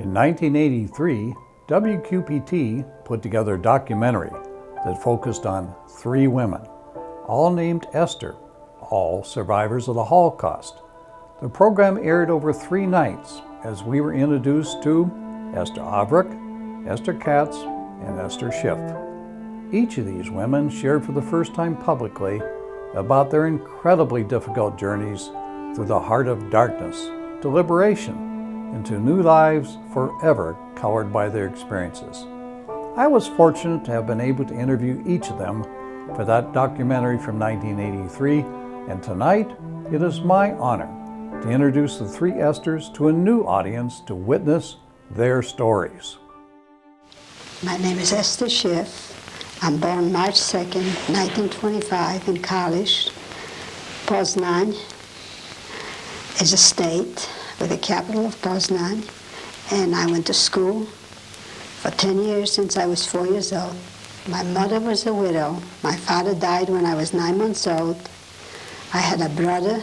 In 1983, WQPT put together a documentary that focused on 3 women, all named Esther, all survivors of the Holocaust. The program aired over 3 nights as we were introduced to Esther Avrick, Esther Katz, and Esther Schiff. Each of these women shared for the first time publicly about their incredibly difficult journeys through the heart of darkness to liberation, into new lives forever colored by their experiences. I was fortunate to have been able to interview each of them for that documentary from 1983, and tonight it is my honor to introduce the 3 Esthers to a new audience to witness their stories. My name is Esther Schiff. I'm born March 2nd, 1925 in Kalisz. Poznan is a state with the capital of Poznan, and I went to school for 10 years since I was 4 years old. My mother was a widow. My father died when I was 9 months old. I had a brother,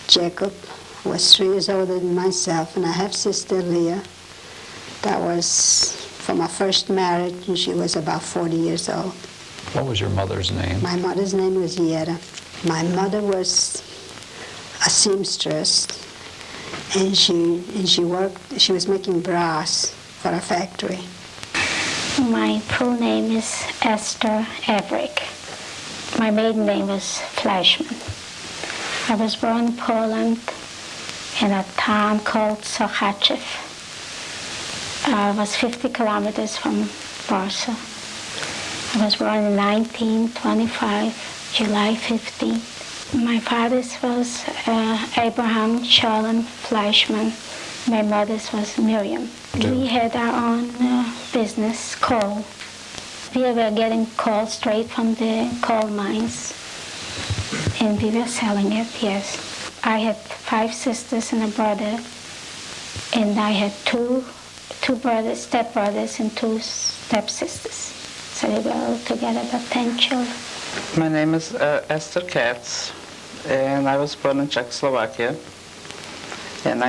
Jacob, who was 3 years older than myself, and I have sister Leah that was from my first marriage, and she was about 40 years old. What was your mother's name? My mother's name was Yetta. My mother was a seamstress, and she was making brass for a factory. My full name is Esther Avrick. My maiden name was Fleischman. I was born in Poland in a town called Sochachev. I was 50 kilometers from Warsaw. I was born in 1925, July 15. My father's was Abraham Shalom Fleischman. My mother's was Miriam. We had our own business, coal. We were getting coal straight from the coal mines, and we were selling it, yes. I had 5 sisters and a brother, and I had two brothers, stepbrothers, and 2 stepsisters. So we were all together about 10 children. My name is Esther Katz, and I was born in Czechoslovakia in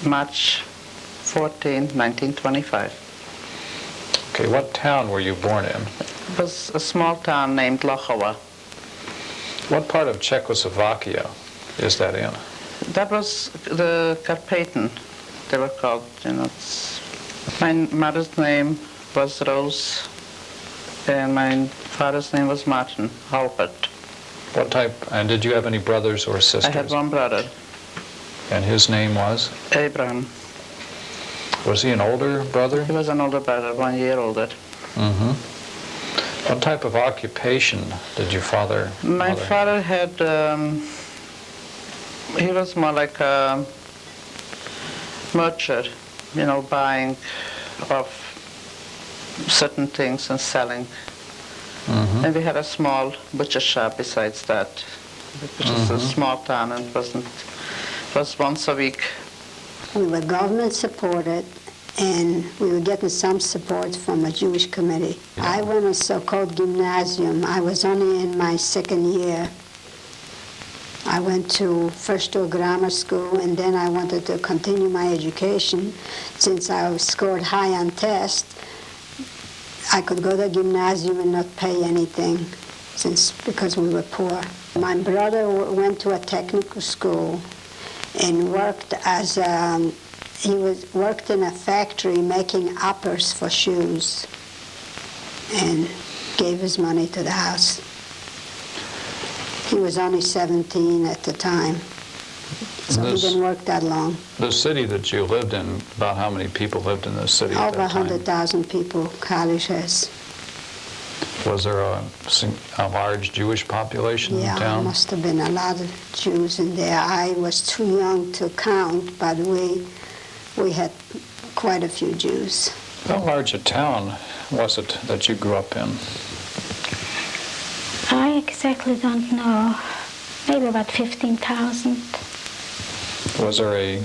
March 14, 1925. Okay, what town were you born in? It was a small town named Lochowa. What part of Czechoslovakia is that in? That was the Carpathen, they were called. My mother's name was Rose, and my father's name was Martin Halpert. What type, and did you have any brothers or sisters? I had 1 brother. And his name was? Abraham. Was he an older brother? He was an older brother, 1 year older. Mm-hmm. What type of occupation did your father? My father had, he was more like a merchant, buying of certain things and selling. Mm-hmm. And we had a small butcher shop besides that, which is a small town, and it was once a week. We were government supported, and we were getting some support from a Jewish committee. I went to a so-called gymnasium. I was only in my 2nd year. I went first to a grammar school, and then I wanted to continue my education. Since I scored high on tests, I could go to a gymnasium and not pay anything, because we were poor. My brother went to a technical school and worked worked in a factory making uppers for shoes, and gave his money to the house. He was only 17 at the time, so he didn't work that long. The city that you lived in, about how many people lived in this city at Over that time? 100,000 people, Kalisz has. Was there a large Jewish population in Yeah, town? must have been a lot of Jews in there. I was too young to count, but we had quite a few Jews. How large a town was it that you grew up in? I exactly don't know. Maybe about 15,000. Was there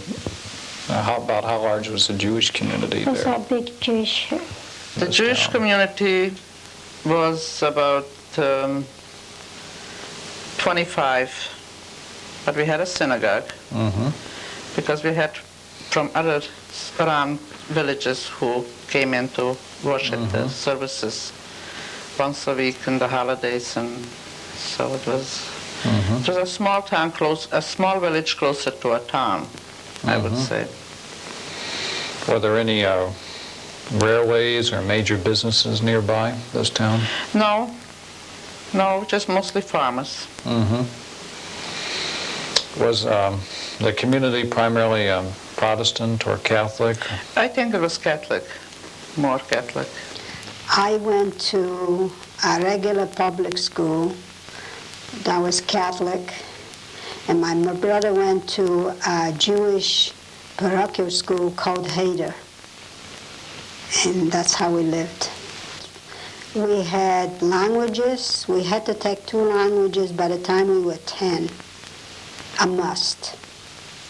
about how large was the Jewish community It was there? a big Jewish. The Jewish community was about 25, but we had a synagogue because we had from other around villages who came in to worship the services once a week in the holidays, and so it was a small town, a small village closer to a town, I would say. Were there any railways or major businesses nearby this town? No, just mostly farmers. Was the community primarily Protestant or Catholic? I think it was Catholic, more Catholic. I went to a regular public school that was Catholic, and my brother went to a Jewish parochial school called Heder, and that's how we lived. We had languages. We had to take 2 languages by the time we were 10, a must,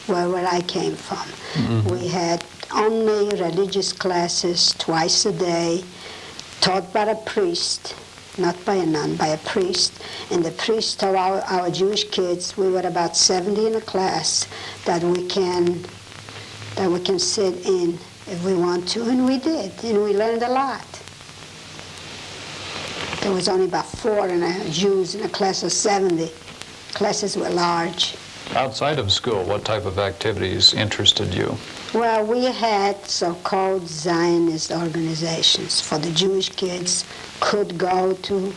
where I came from. We had only religious classes twice a day, taught by a priest, not by a nun, by a priest. And the priest taught our Jewish kids, we were about 70 in a class, that we can sit in if we want to, and we did, and we learned a lot. There was only about 4 Jews in a class of 70. Classes were large. Outside of school, what type of activities interested you? Well, we had so-called Zionist organizations for the Jewish kids. Could go to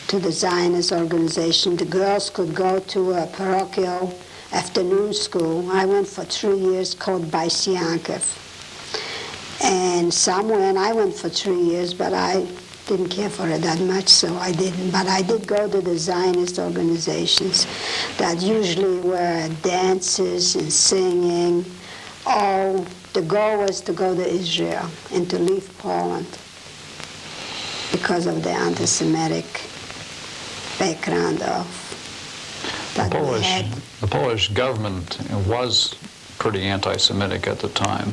the Zionist organization. The girls could go to a parochial afternoon school. I went for 3 years called Beis Yankov. And I went for 3 years, but I didn't care for it that much, so I didn't. But I did go to the Zionist organizations that usually were dances and singing. Oh, the goal was to go to Israel and to leave Poland because of the anti-Semitic background of that we had. The Polish government was pretty anti-Semitic at the time.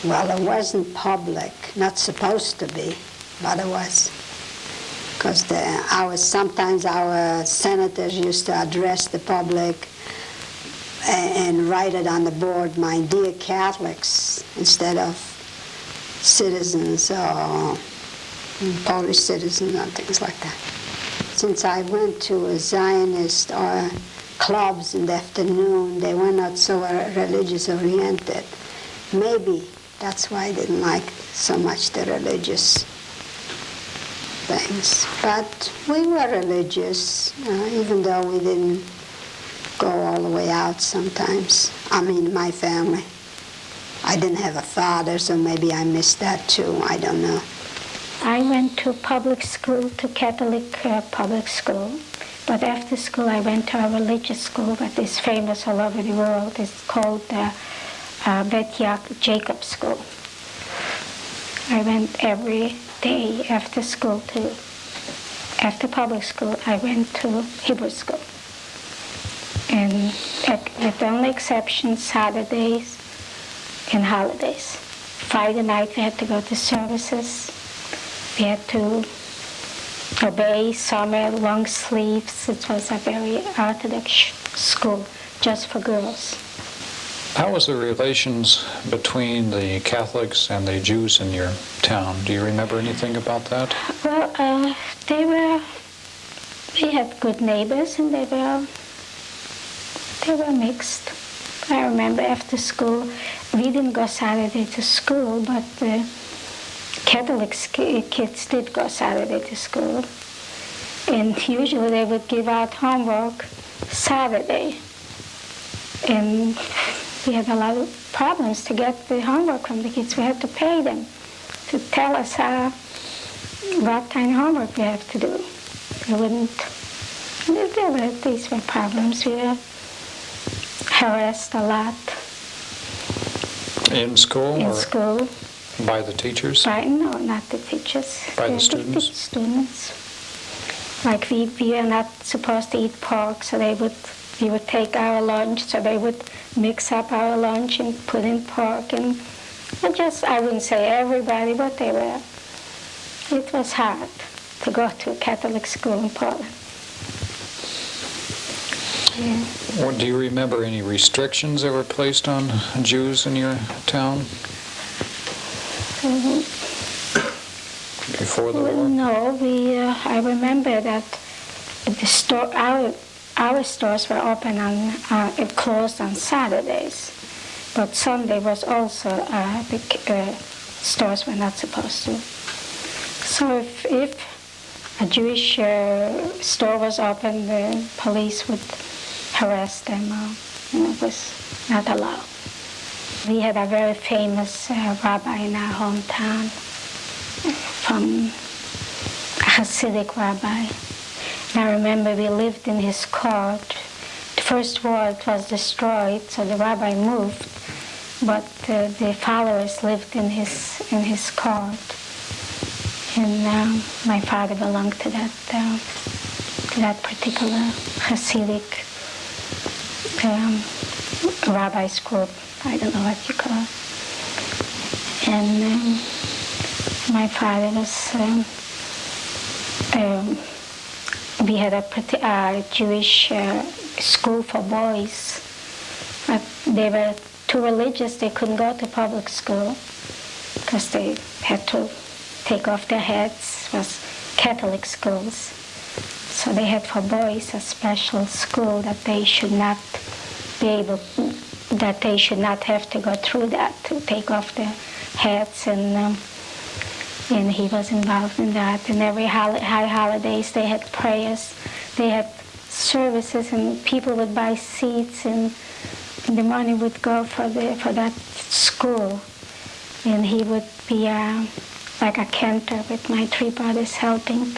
Well, it wasn't public, not supposed to be, but it was. Because sometimes our senators used to address the public and write it on the board, "My dear Catholics," instead of citizens or Polish citizens and things like that. Since I went to a Zionist or clubs in the afternoon, they were not so religious oriented. Maybe that's why I didn't like so much the religious things. But we were religious, even though we didn't go all the way out sometimes. I mean, my family. I didn't have a father, so maybe I missed that too. I don't know. I went to public school, to Catholic public school. But after school, I went to a religious school that is famous all over the world. It's called Bet Jacob School. I went every day after school after public school, I went to Hebrew school. And with the only exception, Saturdays and holidays. Friday night we had to go to services. We had to obey summer long sleeves. It was a very Orthodox school, just for girls. How was the relations between the Catholics and the Jews in your town? Do you remember anything about that? Well, we had good neighbors, and they were mixed. I remember after school, we didn't go Saturday to school, but the Catholic kids did go Saturday to school. And usually they would give out homework Saturday. And we had a lot of problems to get the homework from the kids. We had to pay them to tell us what kind of homework we have to do. These were problems. We were harassed a lot. In school? In school. By the teachers? No, not the teachers. By the students? The students. Like we were not supposed to eat pork, so we would take our lunch, so they would mix up our lunch and put in pork. And I wouldn't say everybody, but it was hard to go to a Catholic school in Poland. Yeah. Well, do you remember any restrictions that were placed on Jews in your town before the war? No, I remember that the store, our stores were open on, it closed on Saturdays, but Sunday was also, the stores were not supposed to. So if a Jewish store was open, the police would harass them, it was not allowed. We had a very famous rabbi in our hometown, from a Hasidic rabbi. And I remember we lived in his court. The first war it was destroyed, so the rabbi moved, but the followers lived in his court. And my father belonged to that particular Hasidic rabbi's group. I don't know what you call it. And my father was, we had a Jewish school for boys. But they were too religious, they couldn't go to public school because they had to take off their hats. It was Catholic schools. So they had for boys a special school that they should not have to go through that, to take off their hats, and he was involved in that. And every high holidays they had prayers, they had services, and people would buy seats, and the money would go for that school. And he would be like a cantor with my three brothers helping,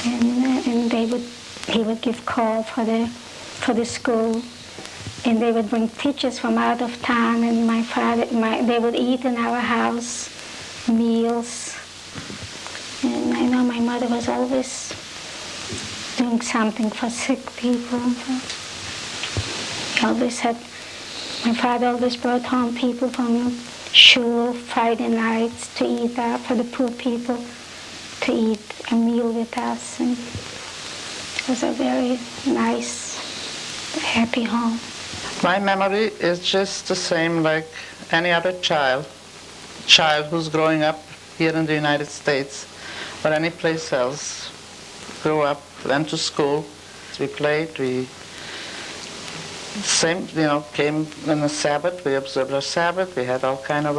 and he would give call for the school. And they would bring teachers from out of town, and they would eat in our house, meals. And I know my mother was always doing something for sick people. My father always brought home people from shul Friday nights to eat for the poor people, to eat a meal with us. And it was a very nice, happy home. My memory is just the same like any other child who's growing up here in the United States or any place else. Grew up, went to school, we played, came on the Sabbath, we observed our Sabbath, we had all kind of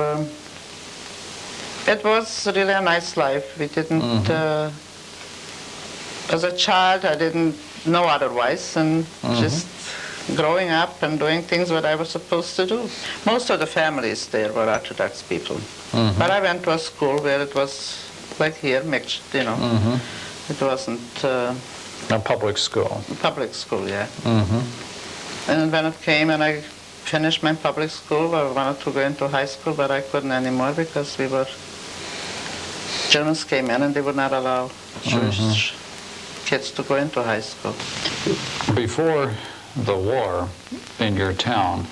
it was really a nice life. We didn't, as a child, I didn't know otherwise, and just growing up and doing things what I was supposed to do. Most of the families there were Orthodox people. But I went to a school where it was like here, mixed, It wasn't... a public school. Public school, yeah. And when it came and I finished my public school, I wanted to go into high school, but I couldn't anymore because Germans came in and they would not allow Jewish kids to go into high school. Before the war in your town,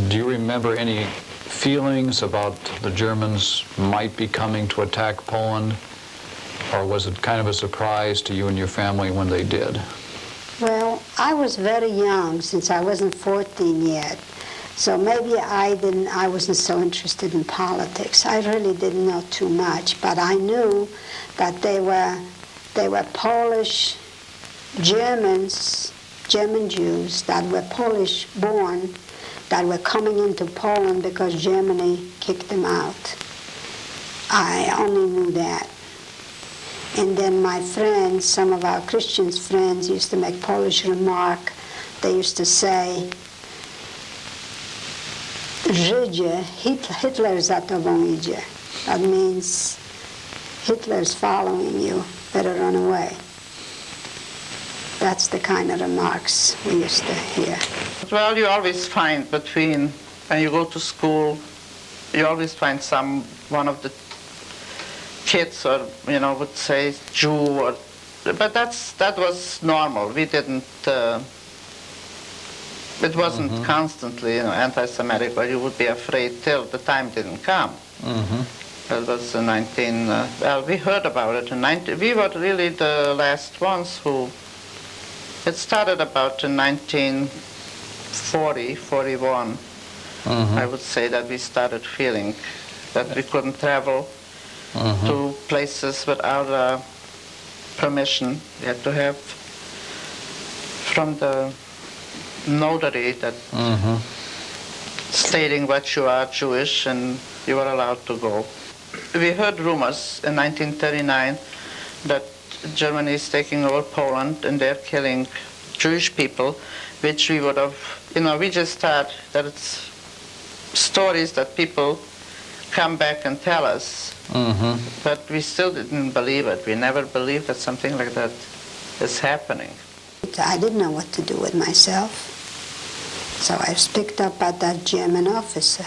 do you remember any feelings about the Germans might be coming to attack Poland, or was it kind of a surprise to you and your family when they did? Well, I was very young, since I wasn't 14 yet, so maybe I wasn't so interested in politics. I really didn't know too much, but I knew that they were Polish German Jews that were Polish born, that were coming into Poland because Germany kicked them out. I only knew that. And then my friends, some of our Christian friends, used to make Polish remark. They used to say, Żydzie, Hitler za tobą idzie. That means Hitler's following you, better run away. That's the kind of remarks we used to hear. Well, you always find when you go to school, you always find one of the kids would say Jew, but that was normal. We didn't, it wasn't constantly, anti-Semitic, but you would be afraid till the time didn't come. That was in well, we heard about it in we were really the last ones who, it started about in 1940, 41. I would say that we started feeling that we couldn't travel to places without permission. We had to have from the notary that stating that you are Jewish and you are allowed to go. We heard rumors in 1939 that Germany is taking over Poland and they're killing Jewish people, which we would have, we just thought that it's stories that people come back and tell us, but we still didn't believe it. We never believed that something like that is happening. I didn't know what to do with myself, so I was picked up by that German officer.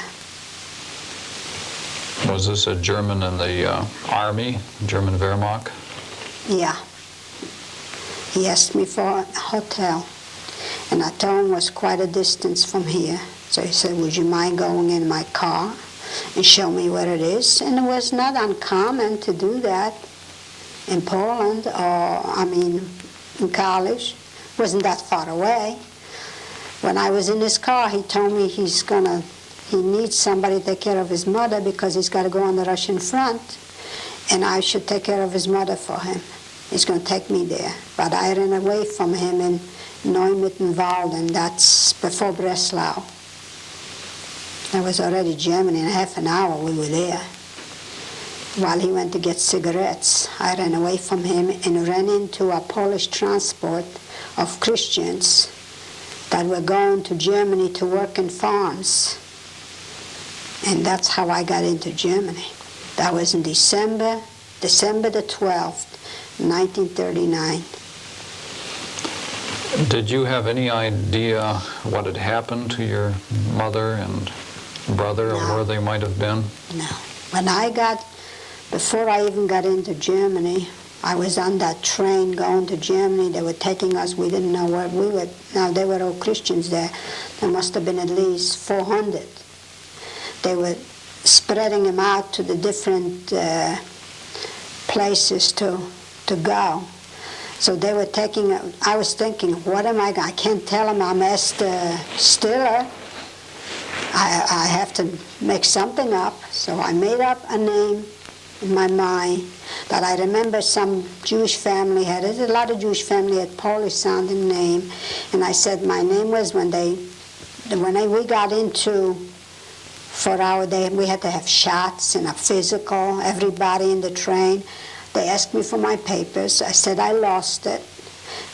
Was this a German in the army, German Wehrmacht? Yeah. He asked me for a hotel, and I told him it was quite a distance from here. So he said, would you mind going in my car and show me where it is? And it was not uncommon to do that in Poland, in college. It wasn't that far away. When I was in his car, he told me he needs somebody to take care of his mother because he's got to go on the Russian front, and I should take care of his mother for him. He's going to take me there. But I ran away from him in Neumittenwalden, that's before Breslau. I was already German. In half an hour we were there. While he went to get cigarettes, I ran away from him and ran into a Polish transport of Christians that were going to Germany to work in farms. And that's how I got into Germany. That was in December the 12th, 1939. Did you have any idea what had happened to your mother and brother, or where they might have been? No. Before I even got into Germany, I was on that train going to Germany. They were taking us. We didn't know where we were. Now, they were all Christians there. There must have been at least 400. They were spreading them out to the different places to go. So they were taking, I was thinking, what am I can't tell them I'm Esther Stiller. I have to make something up. So I made up a name in my mind that I remember some Jewish family had. There's a lot of Jewish family had Polish-sounding name. And I said my name was we got into, for our day, we had to have shots and a physical, everybody in the train. They asked me for my papers. I said I lost it.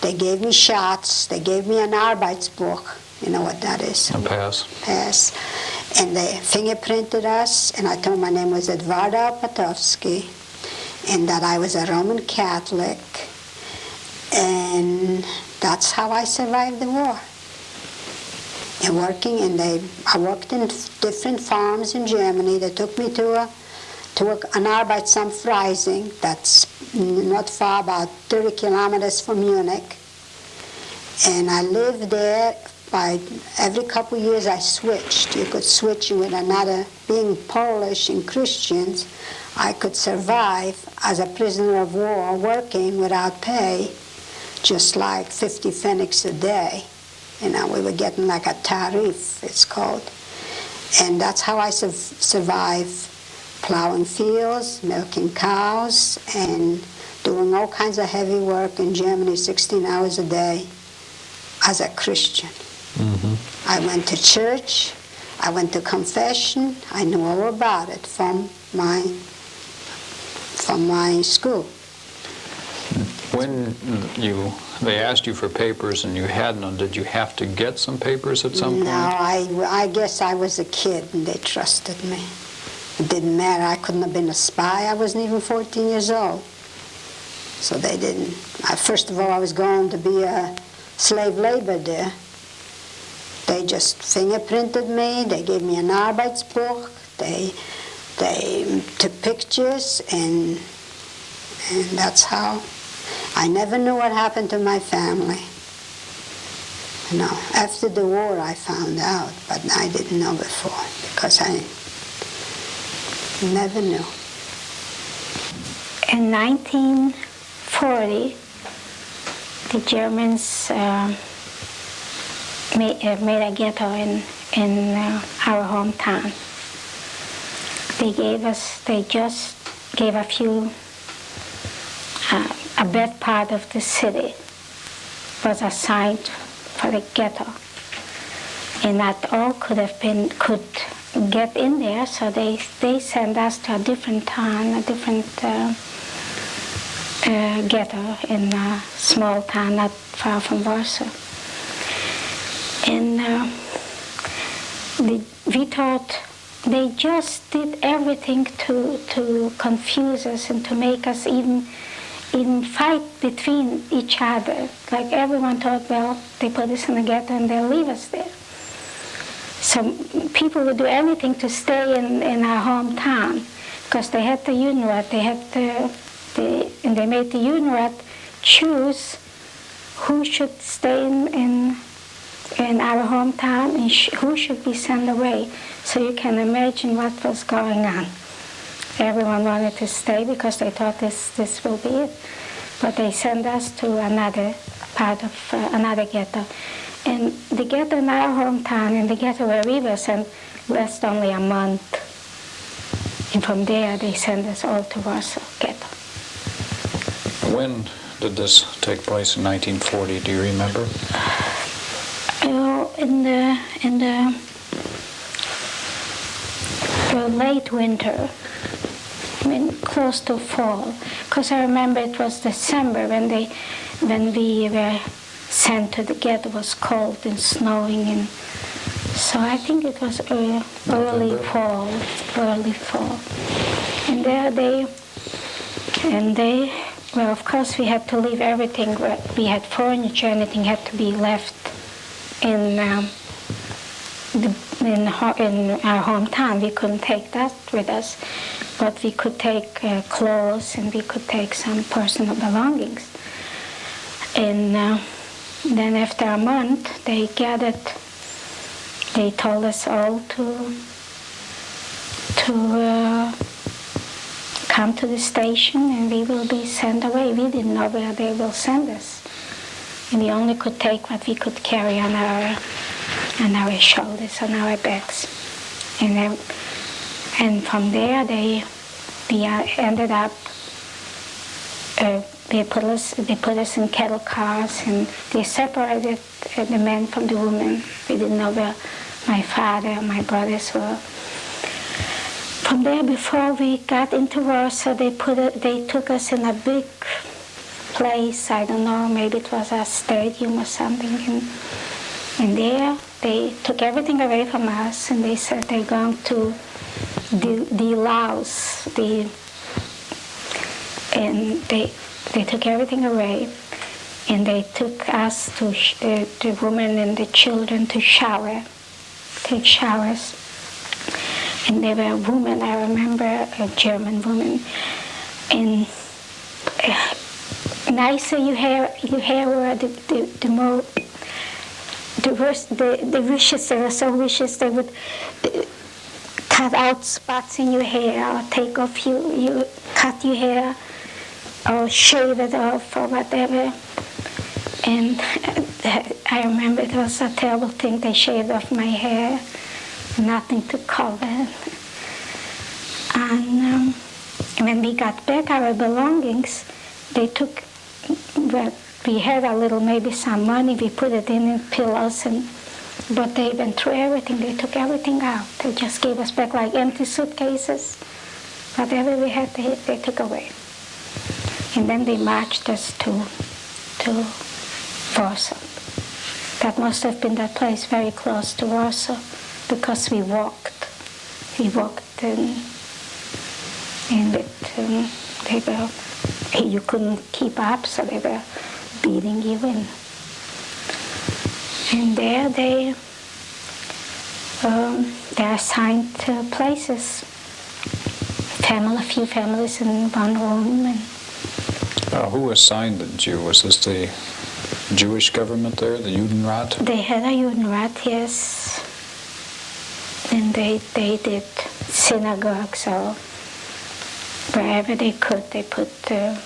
They gave me shots. They gave me an Arbeitsbuch. You know what that is? A pass. Pass. And they fingerprinted us, and I told my name was Edwarda Opatowski, and that I was a Roman Catholic, and that's how I survived the war. And I worked in different farms in Germany. They took me to an Arbeitsamt Freising, that's not far, about 30 kilometers from Munich. And I lived there. Every couple of years I switched. You could switch with another. Being Polish and Christians, I could survive as a prisoner of war working without pay, just like 50 pfennigs a day. We were getting like a tarif, it's called. And that's how I survived, plowing fields, milking cows, and doing all kinds of heavy work in Germany, 16 hours a day, as a Christian. I went to church, I went to confession, I knew all about it from my school. When they asked you for papers and you had none, did you have to get some papers at some point? No, I guess I was a kid and they trusted me. It didn't matter. I couldn't have been a spy. I wasn't even 14 years old. So they didn't. First of all, I was going to be a slave labor there. They just fingerprinted me. They gave me an Arbeitsbuch. They took pictures, and that's how. I never knew what happened to my family. After the war I found out, but I didn't know before because I never knew. In 1940, the Germans made a ghetto in our hometown. They just gave a bad part of the city was assigned for the ghetto. And not all could get in there, so they sent us to a different town, a different ghetto in a small town not far from Warsaw. And we thought they just did everything to confuse us and to make us even fight between each other. Like everyone thought, well, they put us in the ghetto and they'll leave us there. So people would do anything to stay in our hometown because they had the Judenrat. And they made the Judenrat choose who should stay in our hometown and who should be sent away. So you can imagine what was going on. Everyone wanted to stay because they thought this will be it. But they sent us to another part of another ghetto. And the ghetto in our hometown and the ghetto where we were sent lasted only a month. And from there they sent us all to Warsaw ghetto. When did this take place in 1940? Do you remember? In the late winter. I mean, close to fall, because I remember it was December when we were sent to the ghetto. It was cold and snowing, and so I think it was early fall. And there well, of course we had to leave everything. We had furniture, anything had to be left in our hometown. We couldn't take that with us. But we could take clothes and we could take some personal belongings. And then after a month, they told us all to come to the station and we will be sent away. We didn't know where they will send us. And we only could take what we could carry on our shoulders, on our backs. And from there, we ended up. They put us in cattle cars, and they separated the men from the women. We didn't know where my father and my brothers were. From there, before we got into Warsaw, they took us in a big place. I don't know, maybe it was a stadium or something. And there, they took everything away from us, and they said they're going to delouse and they took everything away, and they took us to the women and the children to take showers. And they were women. I remember a German woman, and nicer you hear were the more. The wishes, they were so vicious, they would cut out spots in your hair, or take off you cut your hair, or shave it off, or whatever. And I remember it was a terrible thing. They shaved off my hair, nothing to cover. And when we got back our belongings, they took we had a little, maybe some money, we put it in pillows, but they went through everything. They took everything out. They just gave us back like empty suitcases. Whatever we had, they took away. And then they marched us to Warsaw. That must have been that place very close to Warsaw, because we walked. You couldn't keep up, so they were beating you in. And there they assigned places. A few families in one room. And who assigned you? Was this the Jewish government there, the Judenrat? They had a Judenrat, yes. And they did synagogues, or wherever they could, they put the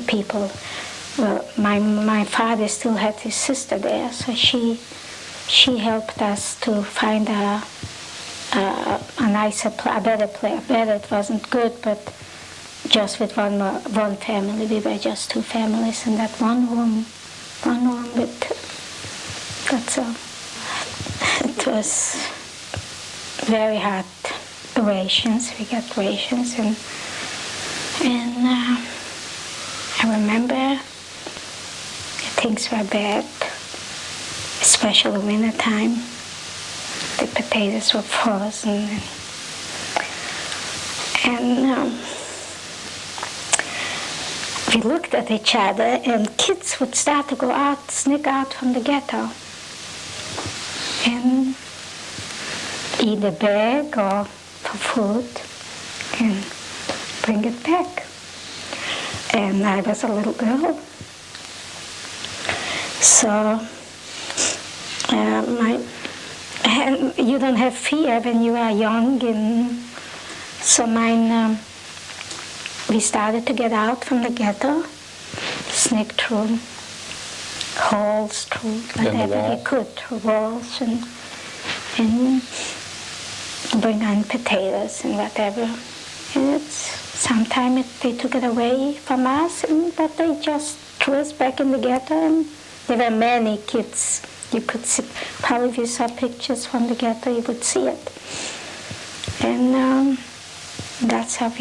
people. Well, my father still had his sister there, so she helped us to find a nicer, a better place. Better, it wasn't good, but just with one family. We were just two families in that one room with, that's all. It was very hard rations. We got rations, and I remember things were bad, especially winter time. The potatoes were frozen, and we looked at each other, and kids would start to go out, sneak out from the ghetto, and eat a bag or for food, and bring it back. And I was a little girl, so and you don't have fear when you are young, and so we started to get out from the ghetto, sneak through holes, through whatever we could, through walls, and bring on potatoes and whatever. And sometimes they took it away from us, but they just threw us back in the ghetto. And there were many kids. You could see, probably if you saw pictures from the ghetto, you would see it. And that's how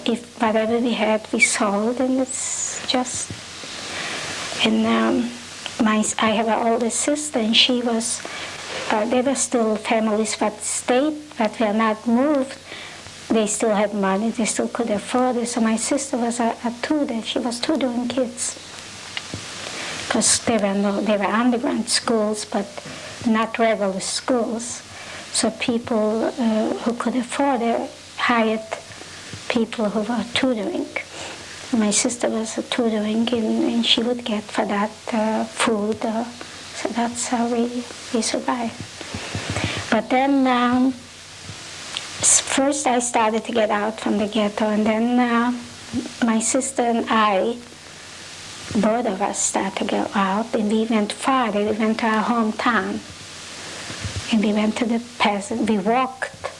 if whatever we had, we sold, and it's just. And I have an older sister, and she was. There were still families that stayed, that were not moved. They still had money, they still could afford it. So my sister was a tutor. She was tutoring kids. Because there were underground schools, but not regular schools. So people who could afford it hired people who were tutoring. My sister was tutoring, and she would get for that food. So that's how we survived. But then first I started to get out from the ghetto, and then my sister and I, both of us started to go out, and we went farther. We went to our hometown, and we went to the peasant. We walked,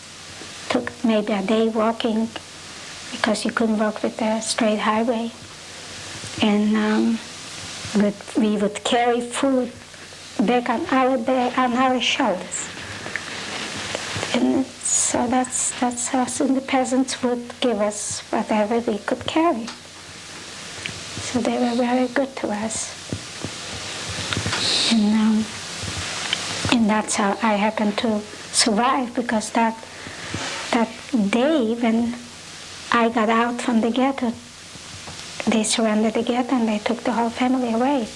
took maybe a day walking, because you couldn't walk with a straight highway. And we would carry food back on our shoulders. And so that's us, and the peasants would give us whatever we could carry. So they were very good to us. And that's how I happened to survive, because that day when I got out from the ghetto, they surrendered the ghetto and they took the whole family away.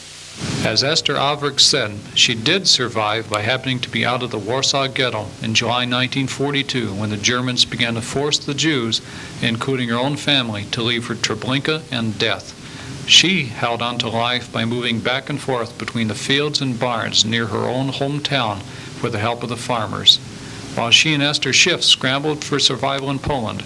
As Esther Averick said, she did survive by happening to be out of the Warsaw Ghetto in July 1942, when the Germans began to force the Jews, including her own family, to leave for Treblinka and death. She held on to life by moving back and forth between the fields and barns near her own hometown with the help of the farmers. While she and Esther Schiff scrambled for survival in Poland,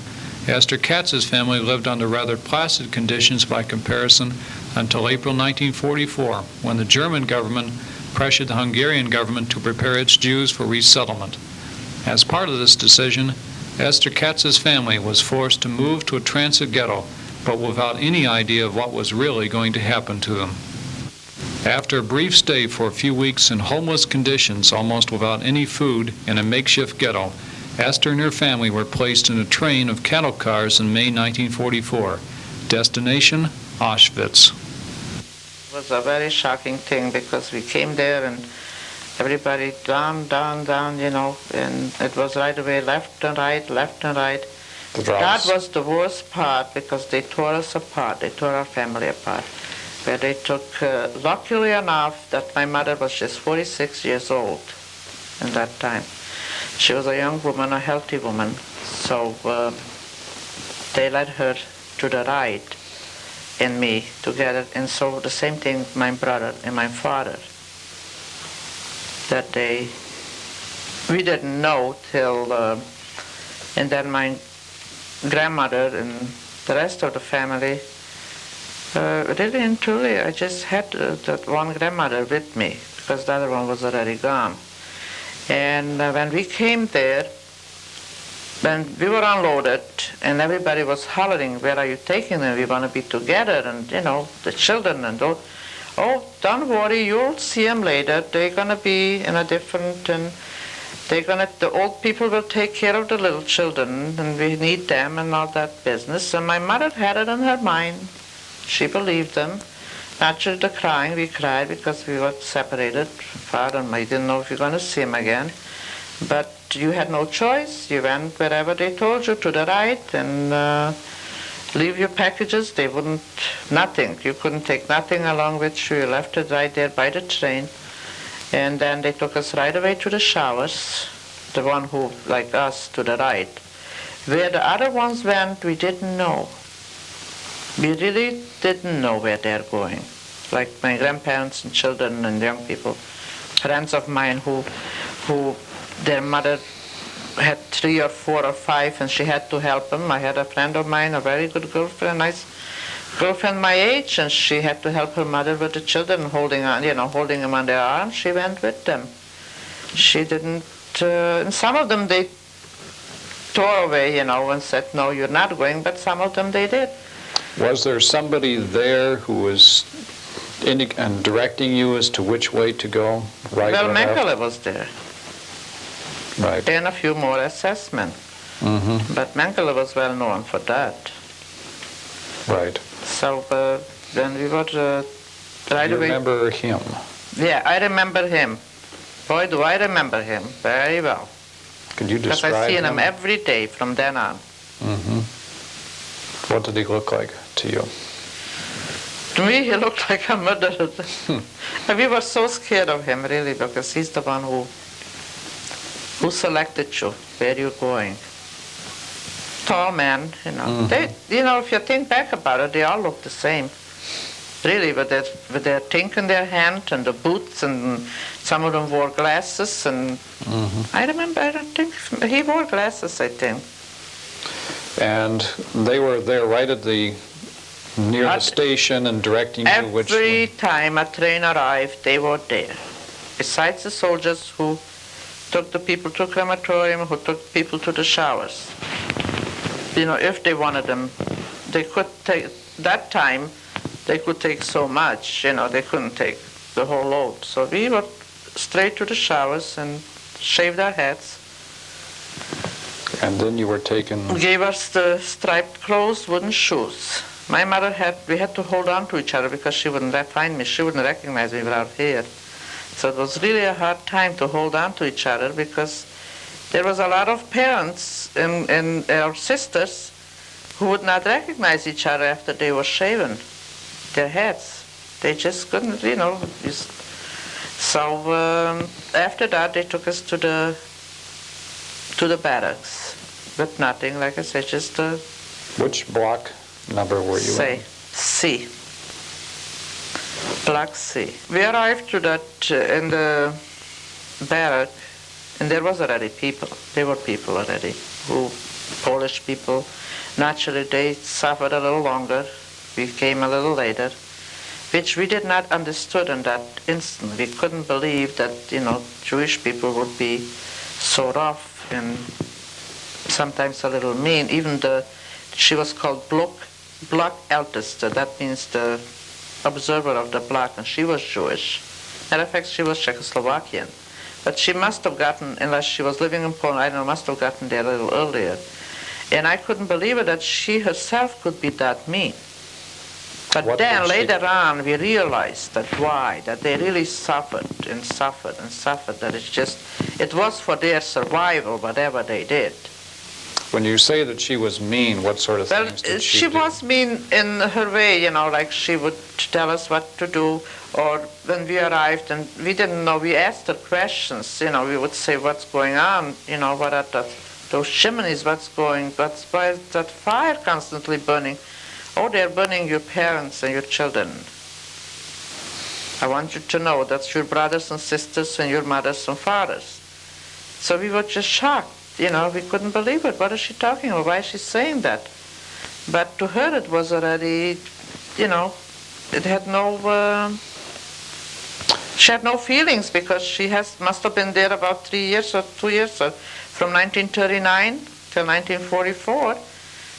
Esther Katz's family lived under rather placid conditions by comparison until April 1944, when the German government pressured the Hungarian government to prepare its Jews for resettlement. As part of this decision, Esther Katz's family was forced to move to a transit ghetto, but without any idea of what was really going to happen to them. After a brief stay for a few weeks in homeless conditions, almost without any food, in a makeshift ghetto, Esther and her family were placed in a train of cattle cars in May 1944. Destination, Auschwitz. It was a very shocking thing, because we came there and everybody down, you know, and it was right away left and right. That was the worst part, because they tore us apart. They tore our family apart. Where they took, luckily enough, that my mother was just 46 years old in that time. She was a young woman, a healthy woman, so they led her to the right and me together, and so the same thing with my brother and my father. That we didn't know till And then my grandmother and the rest of the family, really and truly, I just had that one grandmother with me, because the other one was already gone. And when we came there, when we were unloaded, and everybody was hollering, "Where are you taking them? We want to be together," and the children and all. "Oh, don't worry, you'll see them later. They're going to be in a different, and the old people will take care of the little children, and we need them," and all that business. And my mother had it in her mind. She believed them. Naturally, the crying, we cried because we were separated. Father and I didn't know if we were going to see him again. But you had no choice. You went wherever they told you, to the right, and leave your packages. They wouldn't, nothing. You couldn't take nothing along with you. You left it right there by the train. And then they took us right away to the showers, the one who, like us, to the right. Where the other ones went, we didn't know. We really didn't know where they're going. Like my grandparents and children and young people, friends of mine who their mother had 3 or 4 or 5, and she had to help them. I had a friend of mine, a very good girlfriend, nice girlfriend my age, and she had to help her mother with the children, holding them on their arms. She went with them. She didn't, and some of them they tore away, and said, "No, you're not going," but some of them they did. Was there somebody there who was and directing you as to which way to go, right Well, or left? Mengele was there. Right. And a few more assessment. Mm-hmm. But Mengele was well known for that. Right. So then we were right You away. remember him? Yeah, I remember him. Boy, do I remember him very well. Could you Because describe I seen him? him every day from then on. Mm-hmm. What did he look like to you? To me, he looked like a murderer. And we were so scared of him, really, because he's the one who selected you, where you're going. Tall man, Mm-hmm. They, if you think back about it, they all look the same. Really, with their thing in their hand and the boots, and some of them wore glasses, and I think he wore glasses, I think. And they were there right at near the station and directing you which way? Every time a train arrived, they were there. Besides the soldiers who took the people to crematorium, who took people to the showers. If they wanted them, they could take, that time, they could take so much, they couldn't take the whole load. So we were straight to the showers and shaved our heads. And then you were taken... Gave us the striped clothes, wooden shoes. My mother we had to hold on to each other because she wouldn't find me. She wouldn't recognize me without hair. So it was really a hard time to hold on to each other because there was a lot of parents and our sisters who would not recognize each other after they were shaven their heads. They just couldn't, So after that, they took us to the barracks with nothing, like I said, just Which block number were you in? C. Block C. We arrived to that in the barrack, and there was already people. There were people already, Polish people. Naturally, they suffered a little longer. We came a little later, which we did not understood in that instant. We couldn't believe that, Jewish people would be so rough and sometimes a little mean. Even she was called Block Älteste. That means the observer of the block, and she was Jewish. Matter of fact, she was Czechoslovakian. But she must have gotten, unless she was living in Poland, I don't know, must have gotten there a little earlier. And I couldn't believe it that she herself could be that mean. But then later on, we realized that they really suffered and suffered and suffered, that it was for their survival, whatever they did. When you say that she was mean, what sort of things did she do? She was mean in her way, like she would tell us what to do, or when we arrived and we didn't know, we asked her questions, we would say, what's going on, what are those chimneys, why is that fire constantly burning? Oh, they're burning your parents and your children. I want you to know that's your brothers and sisters and your mothers and fathers. So we were just shocked. we couldn't believe it. What is she talking about? Why is she saying that? But to her it was already, it had no, she had no feelings because she must have been there about 3 years or 2 years, from 1939 till 1944.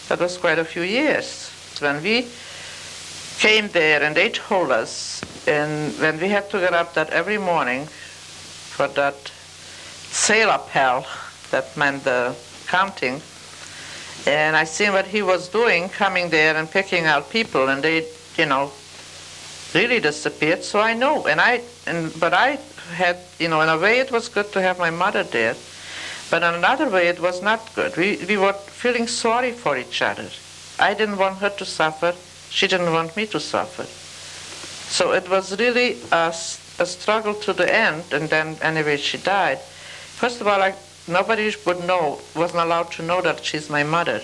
That was quite a few years. When we came there and they told us, and when we had to get up that every morning for that sail appel, that meant the counting, and I seen what he was doing, coming there and picking out people, and they, really disappeared. So I know, but I had, in a way it was good to have my mother there, but in another way it was not good. We were feeling sorry for each other. I didn't want her to suffer. She didn't want me to suffer. So it was really a struggle to the end, and then anyway she died. First of all, nobody would know, wasn't allowed to know that she's my mother.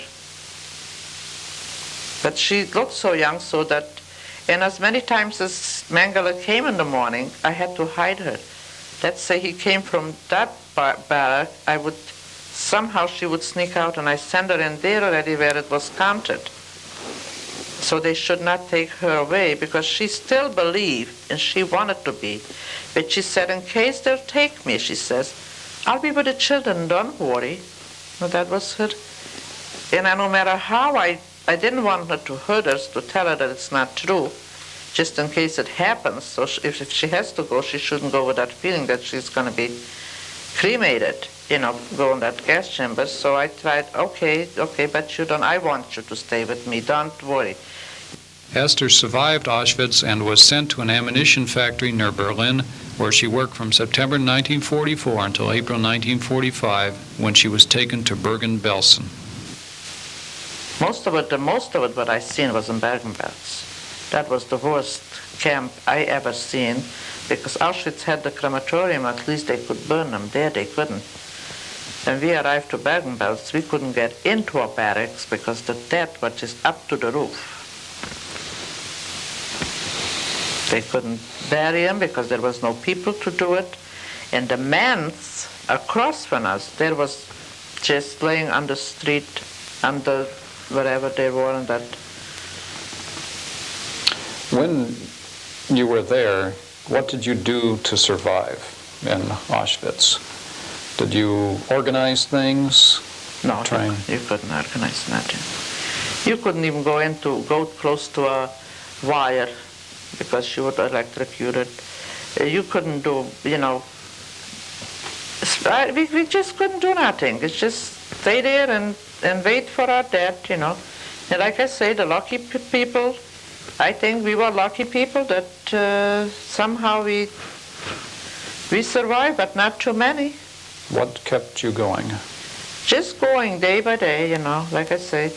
But she looked so young, so that, and as many times as Mengele came in the morning, I had to hide her. Let's say he came from that barrack, somehow she would sneak out, and I send her in there already where it was counted. So they should not take her away, because she still believed, and she wanted to be. But she said, in case they'll take me, she says, I'll be with the children, don't worry. Well, that was her. And no matter how I didn't want her to hurt us, to tell her that it's not true, just in case it happens. So if she has to go, she shouldn't go with that feeling that she's going to be cremated, go in that gas chamber. So I tried, okay, but I want you to stay with me, don't worry. Esther survived Auschwitz and was sent to an ammunition factory near Berlin, where she worked from September 1944 until April 1945, when she was taken to Bergen-Belsen. Most of it, what I seen was in Bergen-Belsen. That was the worst camp I ever seen, because Auschwitz had the crematorium. At least they could burn them. There they couldn't. When we arrived to Bergen-Belsen, we couldn't get into our barracks because the dead were just up to the roof. They couldn't bury them because there was no people to do it. And the men's across from us, there was just laying on the street, under wherever they were in that. When you were there, what did you do to survive in Auschwitz? Did you organize things? No, you couldn't organize nothing. You couldn't even go close to a wire because you would electrocute it. You couldn't do, we just couldn't do nothing. It's just stay there and wait for our death, And like I say, the lucky people, I think we were lucky people that somehow we survived, but not too many. What kept you going? Just going day by day, like I say.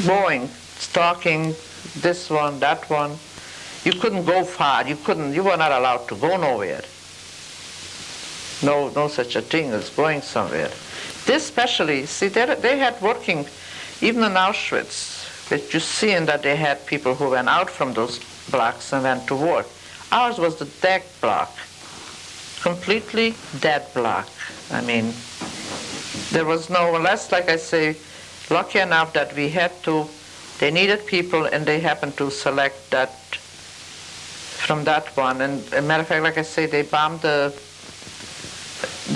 Going, stalking this one, that one. You couldn't go far. You were not allowed to go nowhere. No such a thing as going somewhere. This especially, see, they had working, even in Auschwitz, that you see in that they had people who went out from those blocks and went to work. Ours was the dead block, completely dead block. I mean, there was no, unless, like I say, lucky enough that they needed people and they happened to select that from that one. And as a matter of fact, like I say, they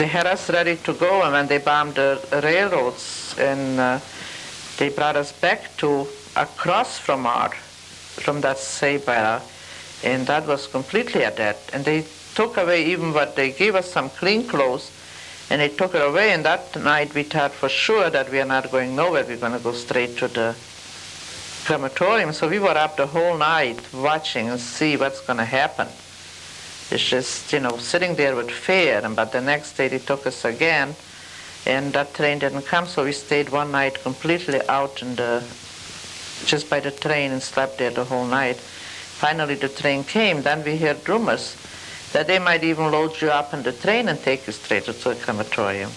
had us ready to go, and when they bombed the railroads, and they brought us back to across from that Seibara, and that was completely a dead. And they took away even what they gave us, some clean clothes, and they took it away. And that night we thought for sure that we are not going nowhere. We're going to go straight to the crematorium. So we were up the whole night watching and see what's going to happen. It's just, sitting there with fear. But the next day they took us again, and that train didn't come, so we stayed one night completely out just by the train and slept there the whole night. Finally the train came. Then we heard rumors that they might even load you up in the train and take you straight to the crematorium.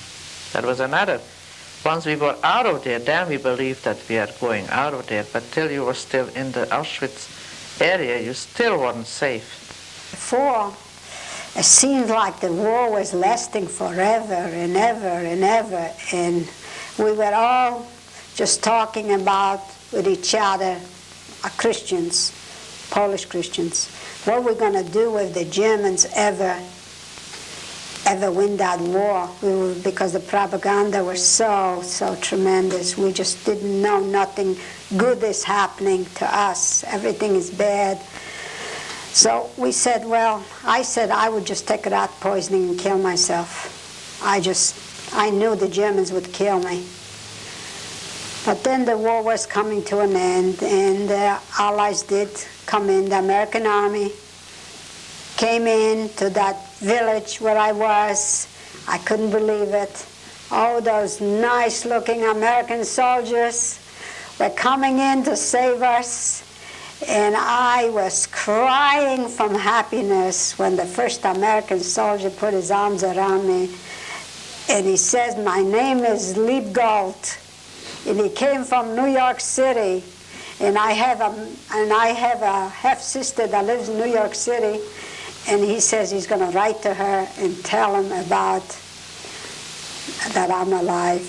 That was another. Once we were out of there, then we believed that we are going out of there. But till you were still in the Auschwitz area, you still weren't safe. Before it seemed like the war was lasting forever and ever and ever, and we were all just talking about with each other, Christians, Polish Christians, what we're going to do if the Germans ever win that war, because the propaganda was so tremendous. We just didn't know nothing good is happening to us. Everything is bad. So we said, well, I said I would just take rat poisoning and kill myself. I knew the Germans would kill me. But then the war was coming to an end, and the Allies did come in. The American Army came in to that village where I was. I couldn't believe it. Oh, those nice-looking American soldiers were coming in to save us. And I was crying from happiness when the first American soldier put his arms around me. And he says, my name is Liebgold. And he came from New York City. And I have a half-sister that lives in New York City. And he says he's going to write to her and tell him about that I'm alive.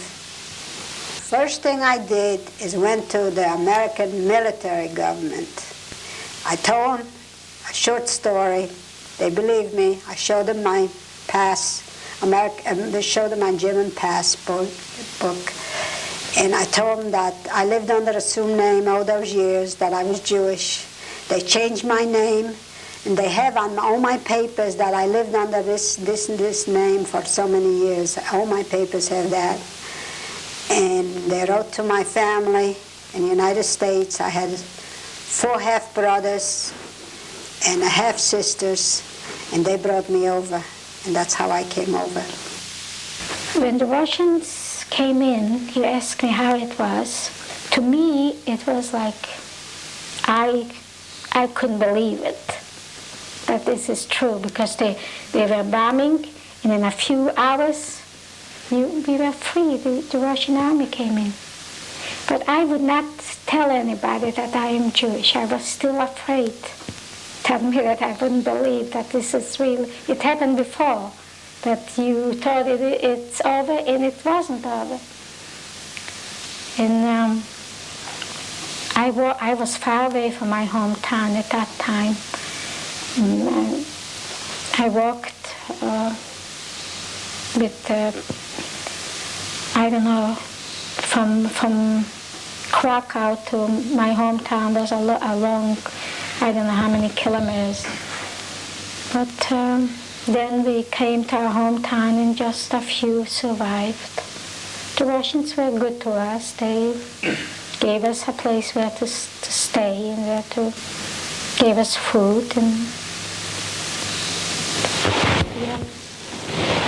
First thing I did is went to the American military government. I told them a short story. They believed me. I showed them my they showed them my German passport book. And I told them that I lived under an assumed name all those years, that I was Jewish. They changed my name, and they have on all my papers that I lived under this name for so many years. All my papers have that. And they wrote to my family in the United States. I had 4 half-brothers and a half-sisters, and they brought me over, and that's how I came over. When the Russians came in, you asked me how it was. To me, it was like I couldn't believe it, that this is true, because they were bombing, and in a few hours, we were free. The Russian army came in. But I would not tell anybody that I am Jewish. I was still afraid. Tell me that I wouldn't believe that this is real. It happened before, that you thought it's over, and it wasn't over. And I was far away from my hometown at that time. And I walked I don't know, from Krakow to my hometown was a long, I don't know how many kilometers. But then we came to our hometown, and just a few survived. The Russians were good to us. They gave us a place where to stay, and where to gave us food, and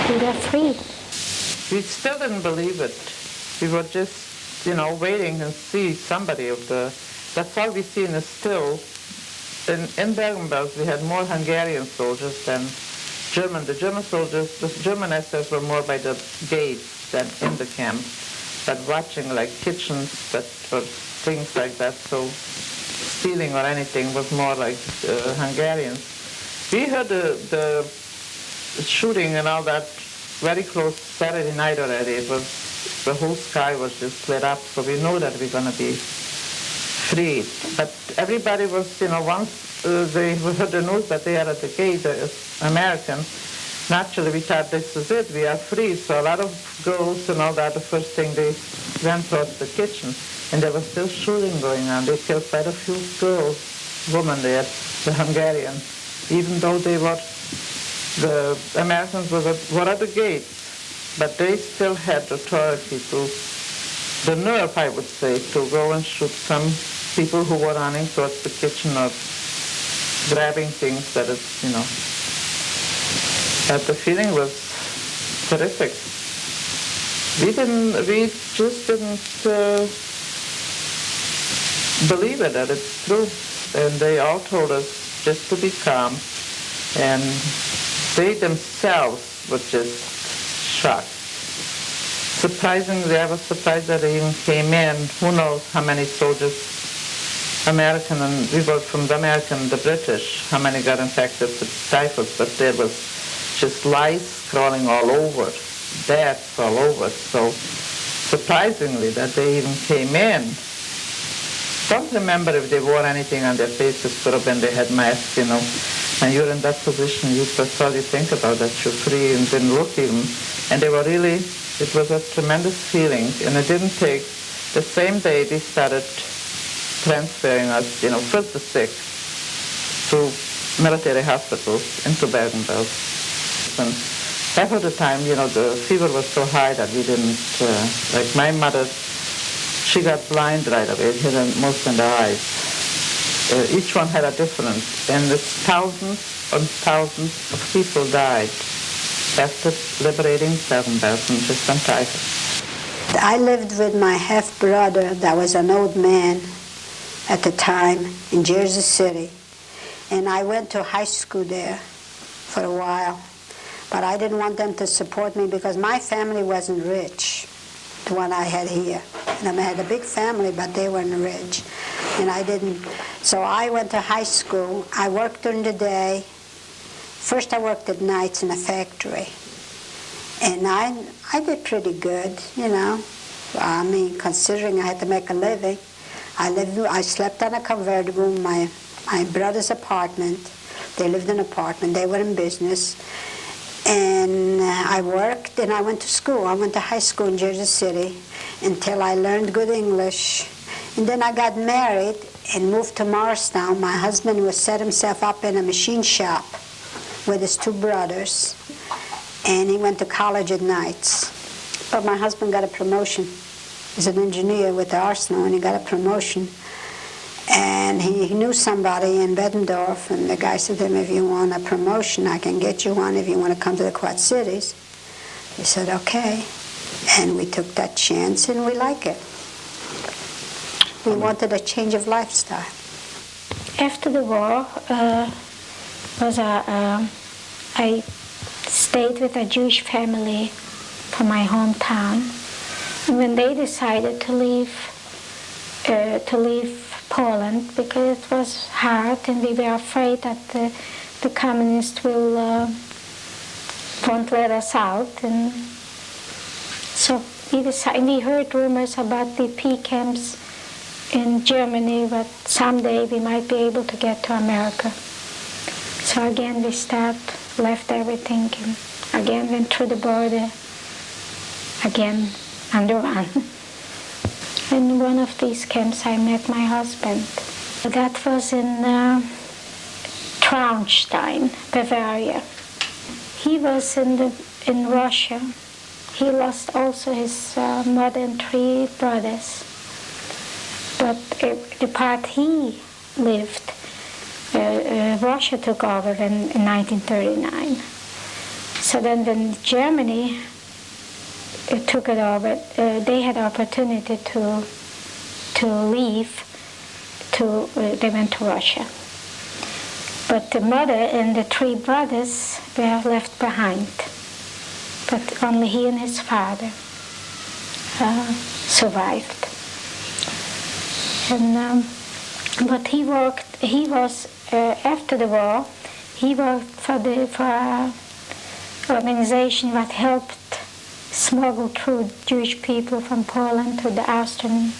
we were free. We still didn't believe it. We were just, waiting and see somebody of the... That's all we see in the still. In Bergen-Belsen, we had more Hungarian soldiers than German. The German soldiers, the German Esthers were more by the gates than in the camp, but watching like kitchens that or things like that. So stealing or anything was more like Hungarians. We heard the shooting and all that very close Saturday night already. It was, the whole sky was just lit up, so we know that we're going to be freed. But everybody was, once they heard the news that they are at the gate, the Americans, naturally we thought this is it, we are free. So a lot of girls and all that, the first thing they went towards the kitchen, and there was still shooting going on. They killed quite a few girls, women there, the Hungarians, even though they were, the Americans were at the gates, but they still had authority to, the nerve, I would say, to go and shoot some people who were running towards the kitchen or grabbing things that is, But the feeling was terrific. We just didn't believe it, that it's true. And they all told us just to be calm, and they themselves were just shocked. Surprisingly, I was surprised that they even came in. Who knows how many soldiers, American, and we were from the American, the British, how many got infected with typhus, but there was just lice crawling all over, bats all over. So surprisingly that they even came in. Don't remember if they wore anything on their faces, sort of when they had masks, you know. And you're in that position, that's all you think about, that you're free and didn't look even. And they were really, it was a tremendous feeling. And it didn't take, the same day they started transferring us, you know, first the sick to military hospitals into Bergen-Belsen. And half of the time, you know, the fever was so high that we didn't, like my mother, she got blind right away. It hit her most in the eyes. Each one had a different, and it's thousands and thousands of people died after liberating Bergen-Belsen just on typhus. I lived with my half-brother that was an old man at the time in Jersey City, and I went to high school there for a while, but I didn't want them to support me because my family wasn't rich, the one I had here. And I had a big family, but they weren't rich. And I didn't. So I went to high school. I worked during the day. First I worked at nights in a factory. And I did pretty good, you know. I mean, considering I had to make a living. I slept on a convertible in my brother's apartment. They lived in an apartment. They were in business. And I worked and I went to school. I went to high school in Jersey City until I learned good English. And then I got married and moved to Morristown. My husband was set himself up in a machine shop with his two brothers. And he went to college at nights. But my husband got a promotion. He's an engineer with the Arsenal, and he got a promotion. And he knew somebody in Bettendorf, and the guy said to him, if you want a promotion, I can get you one if you want to come to the Quad Cities. He said, okay. And we took that chance, and we like it. We wanted a change of lifestyle. After the war, I stayed with a Jewish family from my hometown. And when they decided to leave Poland, because it was hard and we were afraid that the communists won't let us out. And so we heard rumors about the P camps in Germany, but someday we might be able to get to America. So again we left everything, and again went through the border, again on the run. In one of these camps I met my husband. That was in Traunstein, Bavaria. He was in Russia. He lost also his mother and 3 brothers. But the part he lived, Russia took over in 1939. So then when Germany took it over, they had opportunity to leave. They went to Russia. But the mother and the 3 brothers were left behind. But only he and his father survived. And but he was after the war, he worked for an organization that helped smuggle through Jewish people from Poland to the Austrian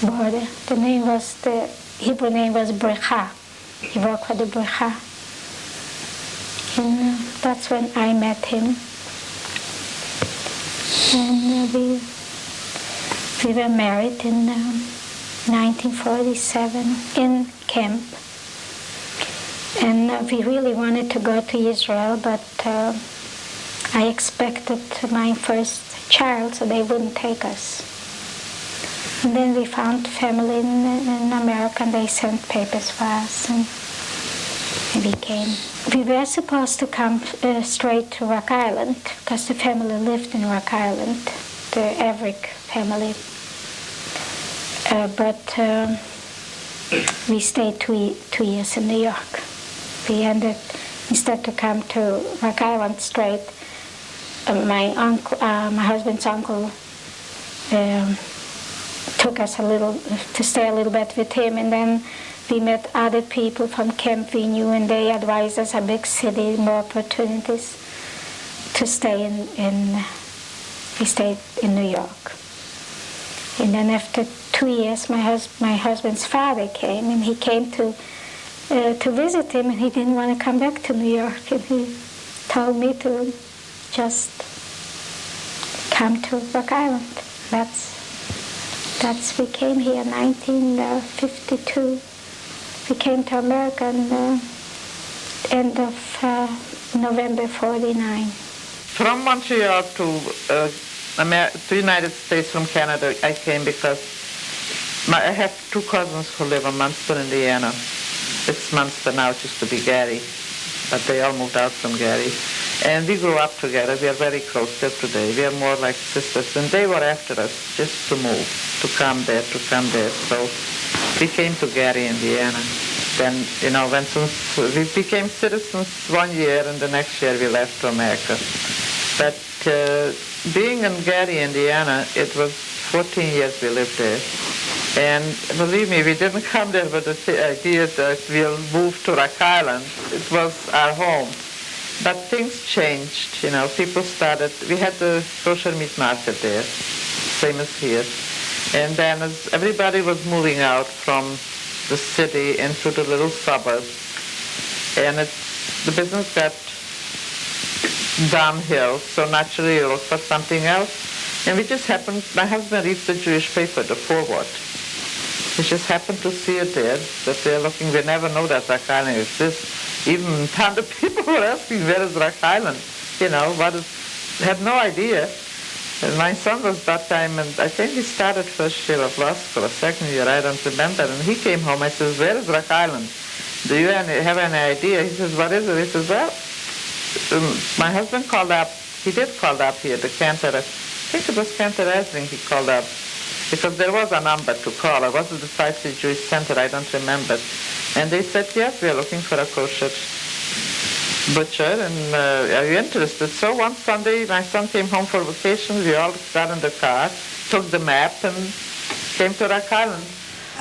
border. The Hebrew name was Brecha. He worked for the Brecha. And that's when I met him. And we were married in 1947 in camp. And we really wanted to go to Israel, but I expected my first child, so they wouldn't take us. And then we found family in America, and they sent papers for us, and we came. We were supposed to come straight to Rock Island, because the family lived in Rock Island, the Everick family. But we stayed 2 years in New York. We ended, instead to come to Rock Island straight, my husband's uncle took us to stay a little bit with him, and then we met other people from camp we knew, and they advised us a big city, more opportunities. to stay we stayed in New York. And then after 2 years, my husband's father came, and he came to visit him, and he didn't want to come back to New York, and he told me to just come to Rock Island. We came here in 1952. We came to America in the end of November 49. From Montreal to the United States from Canada, I came because I have 2 cousins who live in Munster, Indiana. It's Munster now, it used to be Gary, but they all moved out from Gary. And we grew up together. We are very close still today. We are more like sisters. And they were after us just to move, to come there. So we came to Gary, Indiana. Then, we became citizens 1 year, and the next year we left to America. But being in Gary, Indiana, it was 14 years we lived there. And believe me, we didn't come there with the idea that we'll move to Rock Island. It was our home. But things changed, people started, we had the kosher meat market there, same as here. And then as everybody was moving out from the city into the little suburbs, and the business got downhill, so naturally you look for something else. And we just happened, my husband reads the Jewish paper, the Forward. We just happened to see it there, that they're looking, we never know that Rock Island exists. Even tons of people were asking, where is Rock Island? Had no idea. And my son was that time, and I think he started first year of law school, or second year, I don't remember. And he came home, I says, where is Rock Island? Do you have any idea? He says, what is it? He says, well, my husband called up, he did call up here, the Cantor, I think it was Cantor Esling he called up, because there was a number to call. It wasn't the Tri-City Jewish Center, I don't remember. And they said, yes, we are looking for a kosher butcher, and are you interested? So one Sunday, my son came home for vacation. We all got in the car, took the map, and came to Rock Island.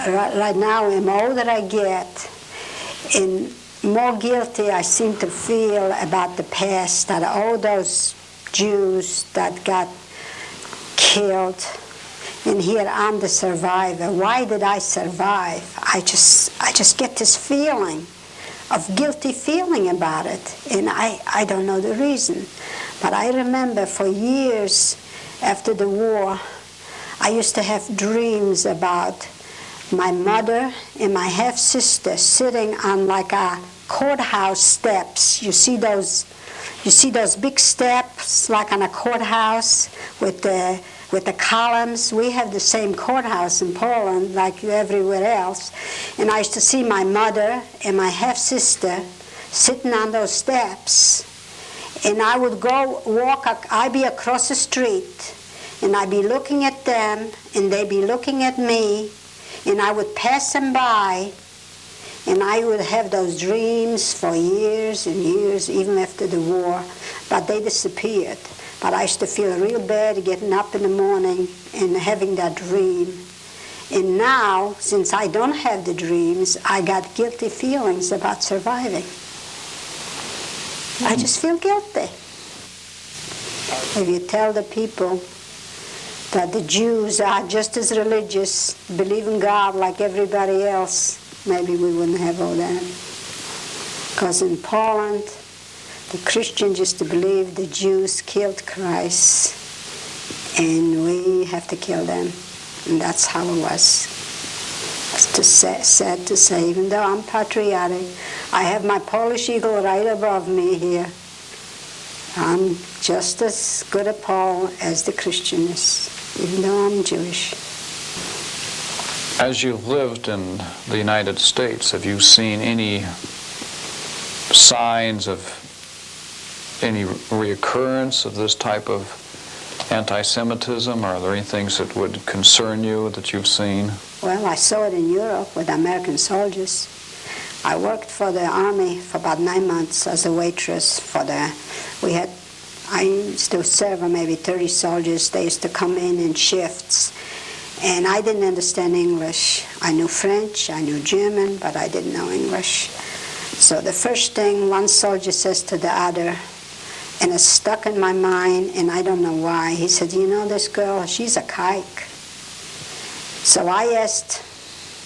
Right now, the older I get, and more guilty I seem to feel about the past, that all those Jews that got killed. And here I'm the survivor. Why did I survive? I just get this feeling of guilty feeling about it, and I don't know the reason. But I remember for years after the war, I used to have dreams about my mother and my half-sister sitting on like a courthouse steps. You see those big steps like on a courthouse with the columns. We have the same courthouse in Poland like everywhere else. And I used to see my mother and my half-sister sitting on those steps. And I would go walk, I'd be across the street, and I'd be looking at them, and they'd be looking at me, and I would pass them by, and I would have those dreams for years and years, even after the war, but they disappeared. But I used to feel real bad getting up in the morning and having that dream. And now, since I don't have the dreams, I got guilty feelings about surviving. I just feel guilty. If you tell the people that the Jews are just as religious, believe in God like everybody else, maybe we wouldn't have all that. Because in Poland, the Christians used to believe the Jews killed Christ, and we have to kill them. And that's how it was. It's sad to say, even though I'm patriotic, I have my Polish eagle right above me here. I'm just as good a Pole as the Christian is, even though I'm Jewish. As you've lived in the United States, have you seen any signs of any reoccurrence of this type of anti-Semitism? Are there any things that would concern you that you've seen? Well, I saw it in Europe with American soldiers. I worked for the army for about 9 months as a waitress I used to serve maybe 30 soldiers. They used to come in shifts. And I didn't understand English. I knew French, I knew German, but I didn't know English. So the first thing one soldier says to the other, and it stuck in my mind, and I don't know why. He said, you know this girl, she's a kike. So I asked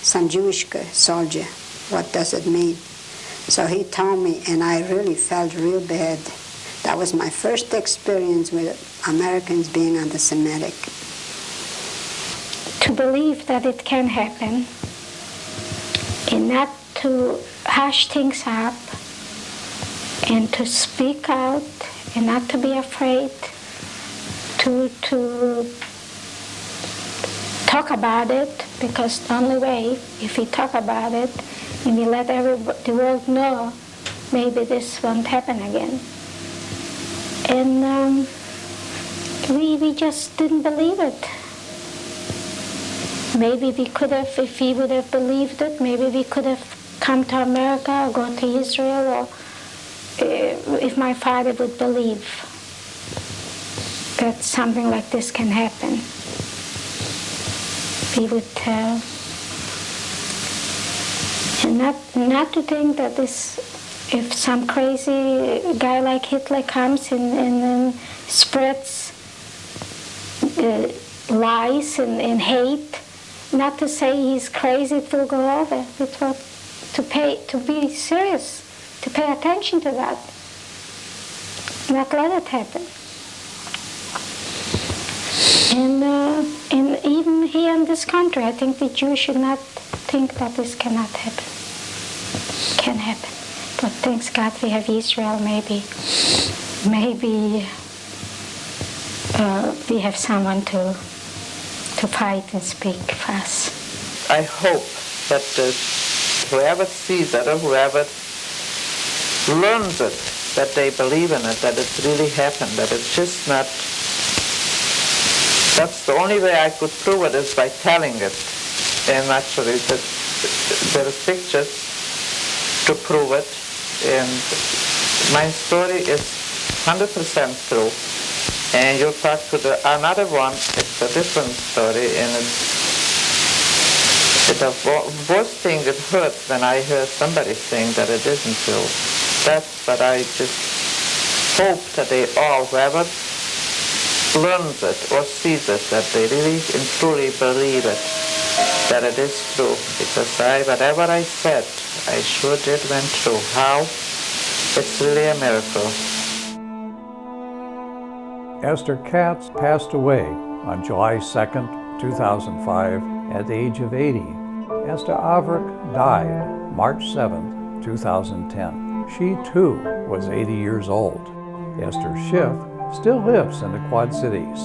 some Jewish soldier, what does it mean? So he told me, and I really felt real bad. That was my first experience with Americans being anti-Semitic. To believe that it can happen and not to hush things up and to speak out and not to be afraid to talk about it, because the only way, if we talk about it and we let the world know, maybe this won't happen again. And we just didn't believe it. Maybe we could have, if we would have believed it, maybe we could have come to America or go to Israel, or if my father would believe that something like this can happen. We would, and not to think that this, if some crazy guy like Hitler comes and spreads lies and hate, not to say he's crazy, it will go over. It will, to be serious, to pay attention to that, not let it happen. And even here in this country, I think the Jews should not think that this cannot happen. Can happen. But thanks God we have Israel, maybe we have someone to fight and speak for us. I hope that whoever sees it or whoever learns it, that they believe in it, that it really happened, that it's just not. That's the only way I could prove it, is by telling it. And actually, there are pictures to prove it. And my story is 100% true. And you'll talk to another one, it's a different story, and the worst thing, it hurts when I hear somebody saying that it isn't true. That's what I just hope that they all, whoever learns it or sees it, that they really and truly believe it, that it is true. Because whatever I said, I sure did went through. How? It's really a miracle. Esther Katz passed away on July 2nd, 2005, at the age of 80. Esther Averick died March 7th, 2010. She too was 80 years old. Esther Schiff still lives in the Quad Cities.